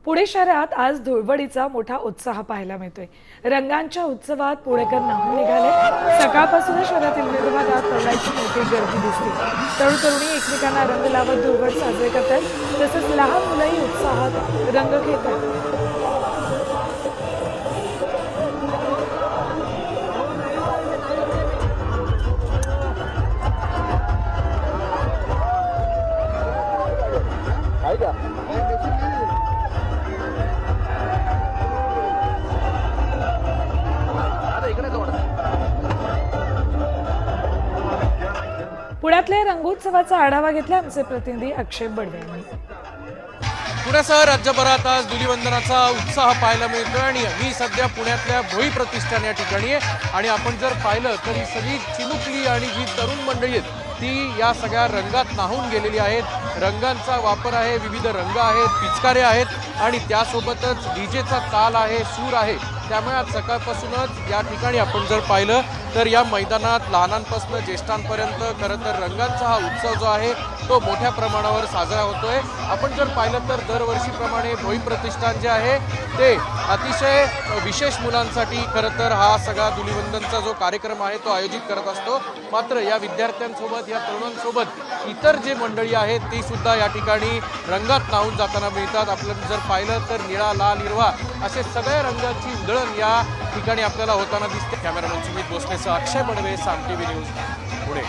पुणे शहरात आज धुळवडीचा मोठा उत्साह पाहायला मिळतोय। रंगांच्या उत्सवात पुणेकर न्हाऊन निघाले। सकाळपासूनच शहरातील विविध भागात रंगांची मोठी गर्दी दिसते। तरुण तरुणी एकमेकांना रंग लावत धुळवड साजरे करतात, तसंच लहान मुलंही उत्साहात रंग खेळतात। पुण्यातल्या रंगोत्सवाचा आढावा घेतला आमचे प्रतिनिधी अक्षय बडवे यांनी। पुण्यासह राज्यभरात आज धुलीवंदनाचा उत्साह पाहायला मिळतोय आणि मी सध्या पुण्यातल्या भोई प्रतिष्ठान या ठिकाणी आहे आणि आपण जर पाहिलं तर ही सगळी चिमुकली आणि जी तरुण मंडळी आहेत ती या सगळ्या रंगात न्हाऊन गेलेली आहेत। रंगांचा वापर आहे, विविध रंग आहेत, पिचकारे आहेत आणि त्यासोबतच डीजेचा ताल आहे, सूर आहे। त्यामुळे आज सकाळपासूनच या ठिकाणी आपण जर पाहिलं तर या मैदानात लहानांपासून ज्येष्ठांपर्यंत खरं तर रंगांचा हा उत्सव जो आहे तो मोठ्या प्रमाणावर साजरा होतोय। आपण जर पाहिलं तर दरवर्षीप्रमाणे भोई प्रतिष्ठान जे आहे ते अतिशय विशेष मुलांसाठी खरं तर हा सगळा धुलीवंदनचा जो कार्यक्रम आहे तो आयोजित करत असतो। मात्र या विद्यार्थ्यांसोबत या तरुणांसोबत इतर जे मंडळी आहेत ती सुद्धा या ठिकाणी रंगात न्हाऊन जाताना मिळतात। आपण जर पाहिलं तर निळा, लाल, हिरवा असे सगळ्या रंगाची उधळण या ठिकाणी आपल्याला होताना दिसते। कॅमेरामन सुमित भोसलेसह अक्षय बडवे, साम टीव्ही न्यूज, पुणे।